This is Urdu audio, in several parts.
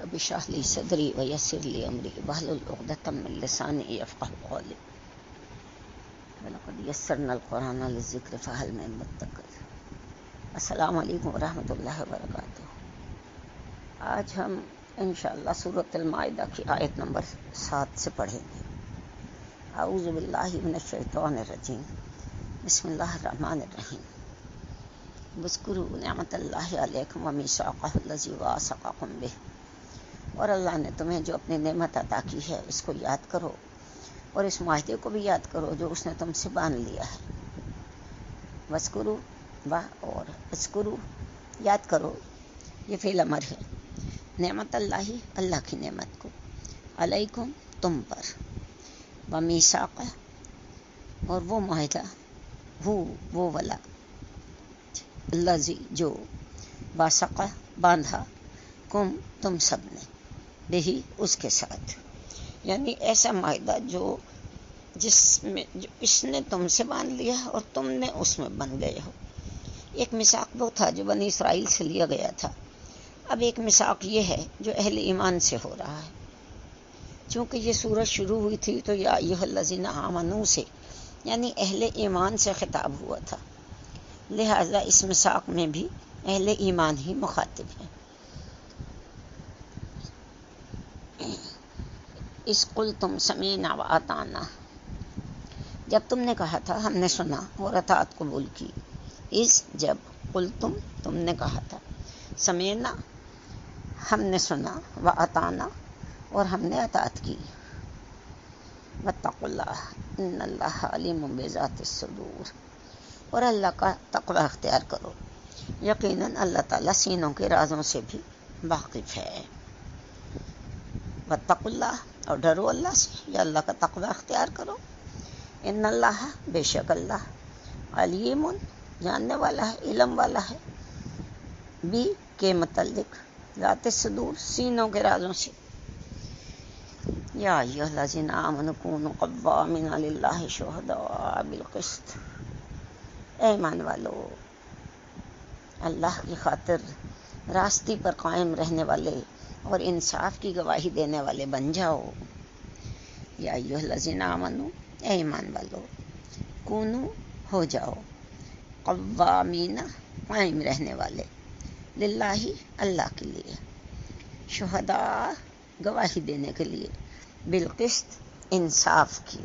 رب اشرح لي صدري ويسر لي امري واحلل عقدة من لساني يفقهوا قولي ولقد يسرنا القرآن للذکر فهل من مدکر۔ السلام علیکم ورحمۃ اللہ وبرکاتہ۔ آج ہم انشاءاللہ سورۃ المائدہ کی آیت نمبر 7 سے پڑھیں گے۔ اعوذ باللہ من الشیطان الرجیم، بسم اللہ الرحمن الرحیم۔ واذکروا نعمت اللہ علیکم ومیثاقہ الذی واثقکم بہ، اور اللہ نے تمہیں جو اپنی نعمت عطا کی ہے اس کو یاد کرو، اور اس معاہدے کو بھی یاد کرو جو اس نے تم سے باندھ لیا ہے۔ واذکروا اور اذکروا یاد کرو، یہ فعل امر ہے۔ نعمت اللہ اللہ کی نعمت کو، علیکم تم پر، ومیثاقہ اور وہ معاہدہ، وہ والا، الذی جو، واثقہ باندھا، کم تم سب نے، بہی اس کے ساتھ، یعنی ایسا معاہدہ جس میں اس نے تم سے باندھ لیا اور تم نے اس میں بن گئے ہو۔ ایک میثاق وہ تھا جو بنی اسرائیل سے لیا گیا تھا، اب ایک میثاق یہ ہے جو اہل ایمان سے ہو رہا ہے۔ چونکہ یہ سورت شروع ہوئی تھی تو یا ایھا الذین آمنوا سے، یعنی اہل ایمان سے خطاب ہوا تھا، لہذا اس میثاق میں بھی اہل ایمان ہی مخاطب ہیں۔ اذ قلتم سمعنا واطعنا، جب تم نے کہا تھا ہم نے سنا اور اطاعت قبول کی۔ اذ جب، قلتم تم نے کہا تھا، سمعنا ہم نے سنا، واطعنا اور ہم نے اطاعت کی۔ واتقوا اللہ ان اللہ علیم بذات الصدور، اور اللہ کا تقوی اختیار کرو، یقیناً اللہ تعالیٰ سینوں کے رازوں سے بھی واقف ہے۔ واتقوا اللہ اور ڈرو اللہ سے، یا اللہ کا تقوی اختیار کرو۔ ان اللہ بے شک اللہ، علیم جاننے والا ہے، علم والا ہے، بھی کے متعلق، ذات الصدور سینوں کے رازوں سے۔ یا ایھا الذین آمنوا کونوا قوامین للہ شہداء بالقسط، اے ایمان والو اللہ کی خاطر راستی پر قائم رہنے والے اور انصاف کی گواہی دینے والے بن جاؤ۔ یا ایھا الذین آمنوا، اے ایمان والو، کونوا ہو جاؤ، قوامین قائم رہنے والے، للہ اللہ کے لیے، شہداء گواہی دینے کے لیے، بالقسط انصاف کی،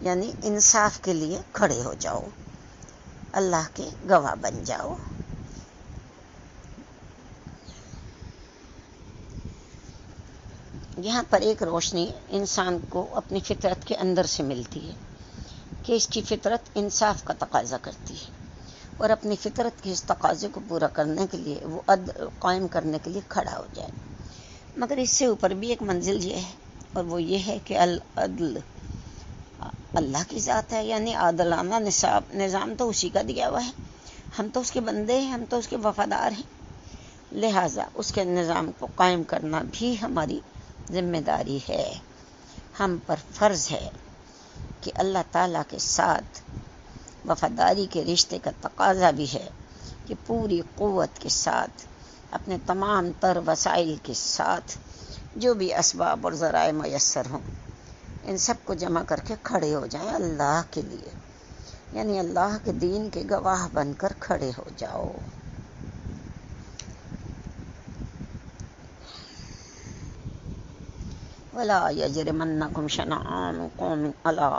یعنی انصاف کے لیے کھڑے ہو جاؤ، اللہ کے گواہ بن جاؤ۔ یہاں پر ایک روشنی انسان کو اپنی فطرت کے اندر سے ملتی ہے کہ اس کی فطرت انصاف کا تقاضا کرتی ہے، اور اپنی فطرت کے اس تقاضے کو پورا کرنے کے لیے وہ عدل قائم کرنے کے لیے کھڑا ہو جائے۔ مگر اس سے اوپر بھی ایک منزل یہ ہے، اور وہ یہ ہے کہ العدل اللہ کی ذات ہے، یعنی عادلانہ نظام تو اسی کا دیا ہوا ہے، ہم تو اس کے بندے ہیں، ہم تو اس کے وفادار ہیں، لہٰذا اس کے نظام کو قائم کرنا بھی ہماری ذمہ داری ہے۔ ہم پر فرض ہے کہ اللہ تعالیٰ کے ساتھ وفاداری کے رشتے کا تقاضا بھی ہے کہ پوری قوت کے ساتھ، اپنے تمام تر وسائل کے ساتھ، جو بھی اسباب اور ذرائع میسر ہوں ان سب کو جمع کر کے کھڑے ہو جائیں اللہ کے لیے، یعنی اللہ کے دین کے گواہ بن کر کھڑے ہو جاؤ۔ وَلَا يَجْرِمَنَّكُمْ شَنَآنُ قَوْمٍ عَلَىٰ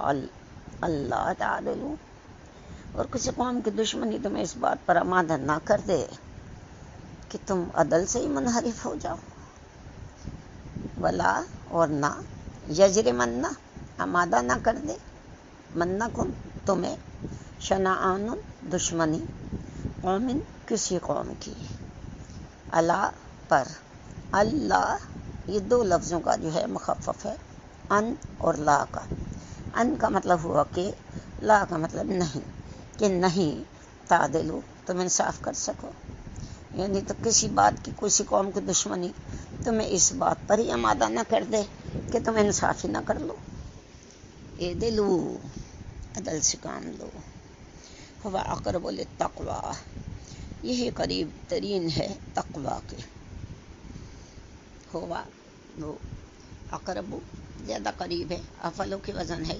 أَلَّا تَعْدِلُوا، اور کسی قوم کی دشمنی تمہیں اس بات پر آمادہ نہ کر دے کہ تم عدل سے ہی منحرف ہو جاؤ۔ ولا اور نہ، یجرمن آمادہ نہ کر دے، منکم تمہیں، شنآن دشمنی، قوم کسی قوم کی، علی پر، اللہ یہ دو لفظوں کا جو ہے مخفف ہے، ان اور لا کا۔ ان کا مطلب ہوا کہ، لا کا مطلب نہیں، کہ نہیں تعدلو تم انصاف کر سکو، یعنی تو کسی بات کی، کسی قوم کی دشمنی تمہیں اس بات پر ہی آمادہ نہ کر دے کہ تم انصاف ہی نہ کر لو۔ اعدلو عدل سے کام لو، ہوا اقرب للتقوی یہی قریب ترین ہے تقوی کے۔ ہوا وہ اقرب زیادہ قریب ہے، افلو کے وزن ہے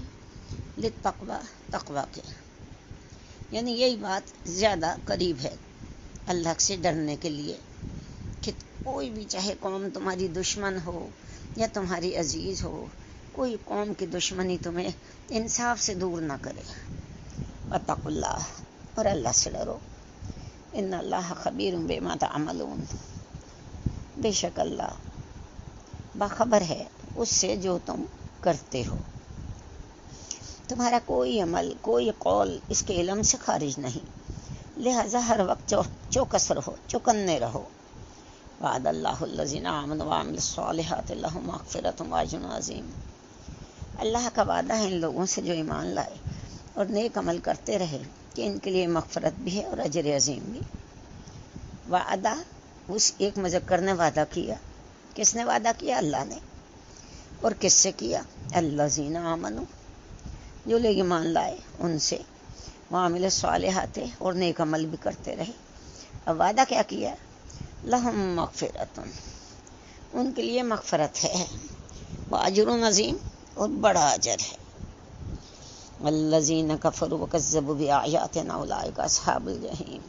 للتقوی تقوی کے، یعنی یہی بات زیادہ قریب ہے اللہ سے ڈرنے کے لیے کہ کوئی بھی چاہے قوم تمہاری دشمن ہو یا تمہاری عزیز ہو، کوئی قوم کی دشمنی تمہیں انصاف سے دور نہ کرے۔ واتقوا اللہ، اور اللہ سے ڈرو، ان اللہ خبیر بما تعملون، بے شک اللہ باخبر ہے اس سے جو تم کرتے ہو۔ تمہارا کوئی عمل کوئی قول اس کے علم سے خارج نہیں، لہذا ہر وقت چوکس رہو، چوکنے رہو۔ وعد اللہ الذین آمنوا وعملوا الصالحات لهم مغفرۃ واجر عظیم، اللہ کا وعدہ ہے ان لوگوں سے جو ایمان لائے اور نیک عمل کرتے رہے کہ ان کے لیے مغفرت بھی ہے اور اجر عظیم بھی۔ وعدہ اس ایک مذکر نے وعدہ کیا، کس نے وعدہ کیا؟ اللہ نے، اور کس سے کیا؟ الذین آمنوا، جو لوگ ایمان لائے ان سے، وعملوا الصالحات اور نیک عمل بھی کرتے رہے۔ اب وعدہ کیا کیا؟ لہم مغفرۃ، ان کے لیے مغفرت ہے، واجر عظیم، اور بڑا اجر ہے۔ والذین کفروا وکذبوا بآیاتنا اولئک اصحاب الجحیم،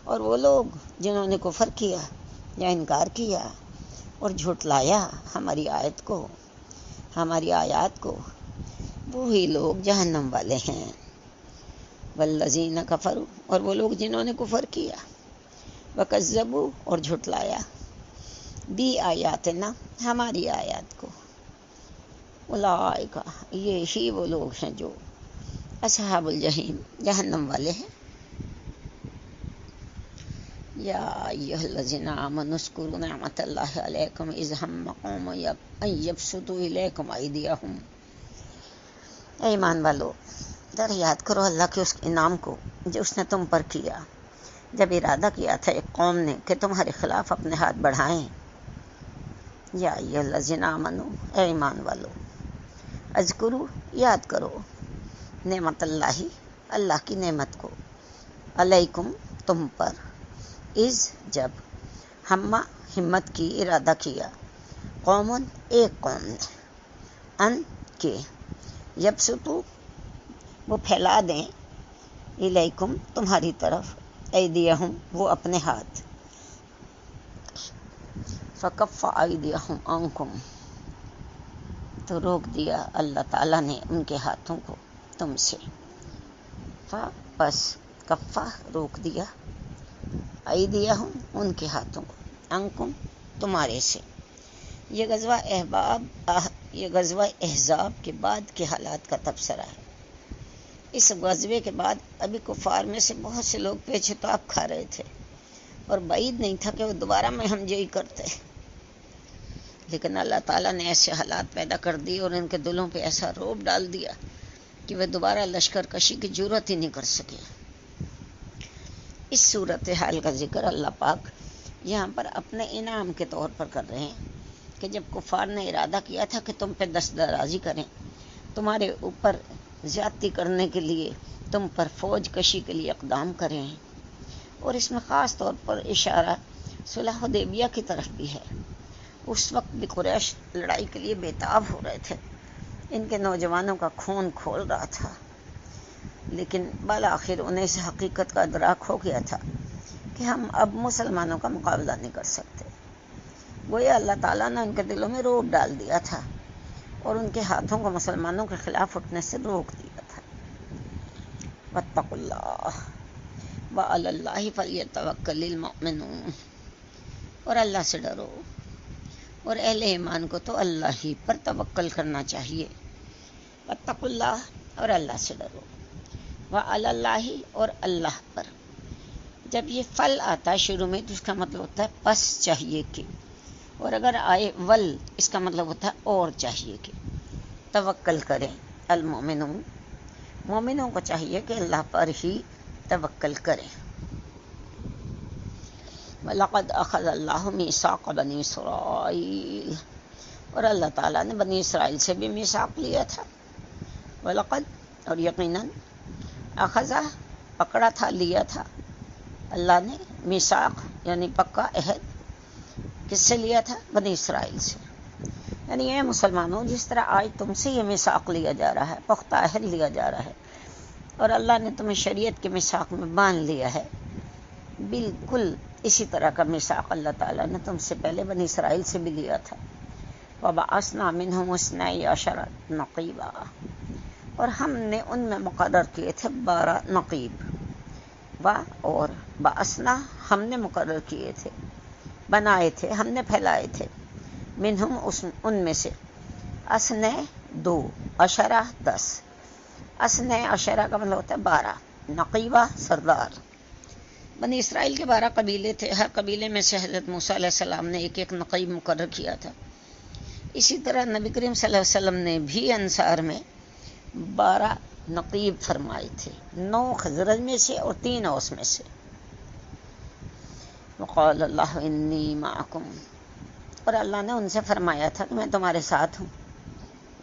اور وہ لوگ جنہوں نے کفر کیا یا انکار کیا اور جھٹلایا ہماری آیات کو، وہی لوگ جہنم والے ہیں۔ والذین کفروا، اور وہ لوگ جنہوں نے کفر کیا، وکذبوا اور جھٹلایا، بآیاتنا ہماری آیات کو، اولئک یہی وہ لوگ ہیں جو اصحاب الجحیم جہنم والے ہیں۔ یا ایھا الذین آمنوا اذکروا نعمت اللہ علیکم اذ ہم قوم ان یبسطوا الیکم ایدیہم، اے ایمان والو ذرا یاد کرو اللہ کے اس انعام کو جو اس نے تم پر کیا جب ارادہ کیا تھا ایک قوم نے کہ تمہارے خلاف اپنے ہاتھ بڑھائیں۔ یا ایھا الذین آمنوا، اے ایمان والو، اذکروا یاد کرو، نعمت اللہ اللہ کی نعمت کو، علیکم تم پر، اذ جب، ہمت کی ارادہ کیا، قوم ایک قوم نے، ان کے، یبسطو وہ پھیلا دیں، الیکم تمہاری طرف، ایدیہم وہ اپنے ہاتھ، فکف ایدیہم عنکم تو روک دیا اللہ تعالیٰ نے ان کے ہاتھوں کو تم سے، پس کفا روک دیا، ایدیہم ان کے ہاتھوں کو، عنکم تمہارے سے۔ یہ غزوہ احزاب کے بعد کے حالات کا تبصرہ ہے۔ اس غزوے کے بعد ابھی کفار میں سے بہت سے لوگ پیچھے تاب کھا رہے تھے اور بعید نہیں تھا کہ وہ دوبارہ مہم جوئی کرتے، لیکن اللہ تعالیٰ نے ایسے حالات پیدا کر دیے اور ان کے دلوں پہ ایسا رعب ڈال دیا کہ وہ دوبارہ لشکر کشی کی جرأت ہی نہیں کر سکے۔ اس صورتحال کا ذکر اللہ پاک یہاں پر اپنے انعام کے طور پر کر رہے ہیں کہ جب کفار نے ارادہ کیا تھا کہ تم پہ دست درازی کریں، تمہارے اوپر زیادتی کرنے کے لیے، تم پر فوج کشی کے لیے اقدام کریں، اور اس میں خاص طور پر اشارہ صلح حدیبیہ کی طرف بھی ہے۔ اس وقت بھی قریش لڑائی کے لیے بےتاب ہو رہے تھے، ان کے نوجوانوں کا خون کھول رہا تھا، لیکن بالآخر انہیں اس حقیقت کا ادراک ہو گیا تھا کہ ہم اب مسلمانوں کا مقابلہ نہیں کر سکتے۔ گویا اللہ تعالیٰ نے ان کے دلوں میں رعب ڈال دیا تھا اور ان کے ہاتھوں کو مسلمانوں کے خلاف اٹھنے سے روک دیا تھا۔ واتقوا اللہ وعلی اللہ فلیتوکل المؤمنون، اور اللہ سے ڈرو، اور اہل ایمان کو تو اللہ ہی پر توکل کرنا چاہیے۔ واتقوا اللہ، اور اللہ سے ڈرو، وعلی اللہ اور اللہ پر۔ جب یہ فل آتا ہے شروع میں تو اس کا مطلب ہوتا ہے پس چاہیے کہ، اور اگر آئے ول اس کا مطلب ہوتا ہے اور چاہیے کہ، توکل کریں المؤمنون، مومنوں کو چاہیے کہ اللہ پر ہی توکل کریں۔ وَلَقَدْ أَخَذَ اللَّهُ مِيثَاقَ بَنِي إِسْرَائِيلَ، اور اللہ تعالیٰ نے بنی اسرائیل سے بھی میثاق لیا تھا۔ وَلَقَدْ اور یقیناً، اخذہ پکڑا تھا، لیا تھا اللہ نے، میثاق یعنی پکا عہد، کس سے لیا تھا؟ بنی اسرائیل سے. یعنی اے مسلمانوں، جس طرح آج تم سے یہ میثاق لیا جا رہا ہے، پختہ عہد لیا جا رہا ہے، اور اللہ نے تمہیں شریعت کے میثاق میں باندھ لیا ہے، بالکل اسی طرح کا میثاق اللہ تعالیٰ نے تم سے پہلے بنی اسرائیل سے بھی لیا تھا. وَبَعَثْنَا مِنْهُمُ اثْنَيْ عَشَرَ نَقِيبًا، اور ہم نے ان میں مقرر کیے تھے 12 نقیب. اور بعثنا، ہم نے مقرر کیے تھے، بنائے تھے، ہم نے پھیلائے تھے، منہم ان میں سے، اسنے 2، عشرہ 10. اسنے عشرہ کا مطلب ہوتا ہے 12، نقیبہ سردار. بنی اسرائیل کے 12 قبیلے تھے، ہر قبیلے میں سے حضرت موسیٰ علیہ السلام نے ایک ایک نقیب مقرر کیا تھا. اسی طرح نبی کریم صلی اللہ علیہ وسلم نے بھی انصار میں 12 نقیب فرمائے تھے، 9 خزرج میں سے اور 3 اوس میں سے. وقال اللہ انی معکم، اور اللہ نے ان سے فرمایا تھا کہ میں تمہارے ساتھ ہوں.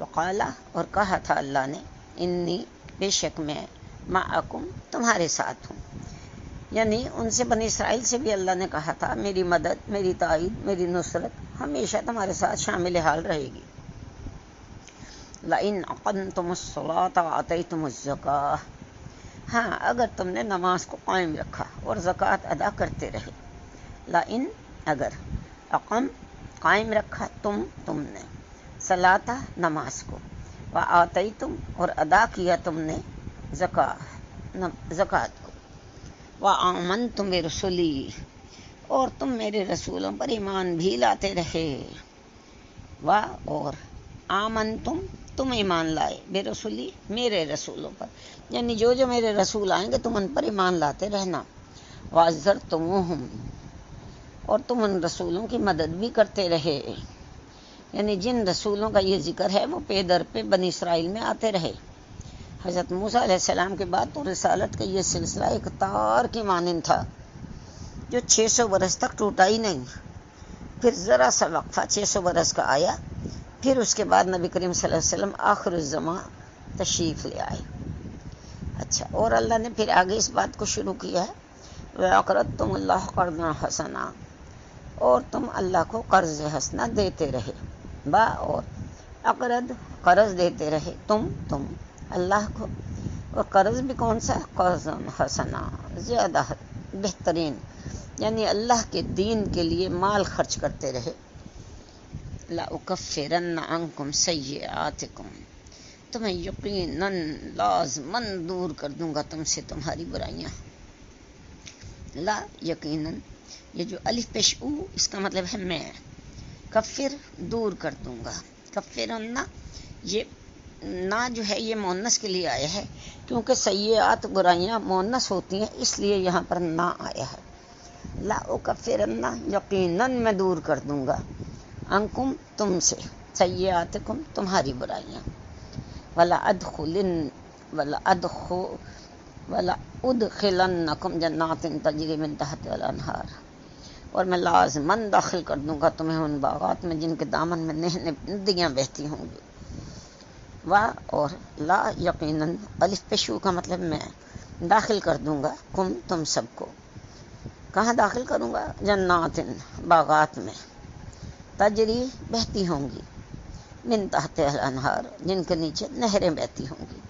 وقال، اور کہا تھا اللہ نے، انی، بے شک میں، معکم، تمہارے ساتھ ہوں. یعنی ان سے بنی اسرائیل سے بھی اللہ نے کہا تھا میری مدد، میری تائید، میری نصرت ہمیشہ تمہارے ساتھ شامل حال رہے گی. لئن اقمتم الصلاۃ وآتیتم الزکاۃ، ہاں اگر تم نے نماز کو قائم رکھا اور زکوٰۃ ادا کرتے رہے. لئن، اگر، اقم، قائم رکھا، تم نے، صلاۃ، نماز کو، وآتیتم، اور ادا کیا تم نے، زکوٰۃ کو، وآمنتم برسلی، اور تم میرے رسولوں پر ایمان بھی لاتے رہے. اور آمنتم، تم ایمان لائے، برسلی، میرے رسولوں پر، یعنی جو جو میرے رسول آئیں گے تم ان پر ایمان لاتے رہنا. وعزرتموہم، اور تم ان رسولوں کی مدد بھی کرتے رہے. یعنی جن رسولوں کا یہ ذکر ہے وہ پے در پہ بنی اسرائیل میں آتے رہے. حضرت موسیٰ علیہ السلام کے بعد تو رسالت کا یہ سلسلہ ایک تار کی مانند تھا جو 600 برس تک ٹوٹا ہی نہیں. پھر ذرا سا وقفہ 600 برس کا آیا، پھر اس کے بعد نبی کریم صلی اللہ علیہ وسلم آخر الزمان تشریف لے آئے. اچھا، اور اللہ نے پھر آگے اس بات کو شروع کیا ہے، وَأَقْرَضْتُمُ اللَّهَ قَرْضًا حَسَنًا، اور تم اللہ کو قرض حسنہ دیتے رہے. اور اقرض، قرض دیتے رہے تم اللہ کو. اور قرض بھی کون سا؟ قرض حسنہ، زیادہ بہترین، یعنی اللہ کے دین کے لیے مال خرچ کرتے رہے. لَأُكَفِّرَنَّ عَنْكُمْ سَيِّئَاتِكُمْ، تمہیں یقیناً لازماً دور کر دوں گا تم سے تمہاری برائیاں. لا، یقیناً، یہ جو الف پیش او اس کا مطلب ہے میں. کفر، دور کر دوں گا. کفرن، یہ نہ جو ہے یہ مونس کے لیے آیا ہے، کیونکہ سیئات برائیاں مونس ہوتی ہیں، اس لیے یہاں پر نہ آیا ہے. لا اکفرن، یقیناً میں دور کر دوں گا، انکم، تم سے، سیئاتکم، تمہاری برائیاں. ولا ادخلنکم جنات تجری من تحتها الانہار، اور میں لازماً داخل کر دوں گا تمہیں ان باغات میں جن کے دامن میں ندیاں بہتی ہوں گی. اور لا، یقیناً، الف پیشو کا مطلب میں داخل کر دوں گا تم سب کو. کہاں داخل کروں گا؟ جنات، باغات میں، تجری، بہتی ہوں گی، من تحتها الانہار، جن کے نیچے نہریں بہتی ہوں گی.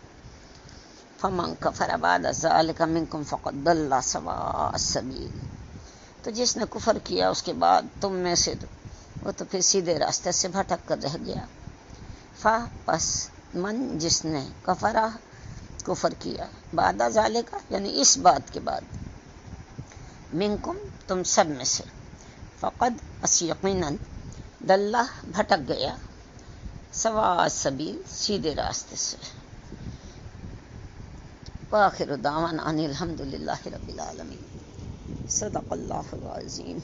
فمن کفر بعد ذلک منکم فقد ضل سواء السبیل، تو جس نے کفر کیا اس کے بعد تم میں سے وہ تو پھر سیدھے راستے سے بھٹک کر رہ گیا. پس من، جس نے، کفرا، کفر کیا، بعد ذالک، یعنی اس بات کے بعد، منکم، تم سب میں سے، فقد، پس یقیناً، ضل، بھٹک گیا، سواء السبیل، سیدھے راستے سے. وآخر دعوانا ان الحمد للہ رب العالمین. صدق اللہ العظیم.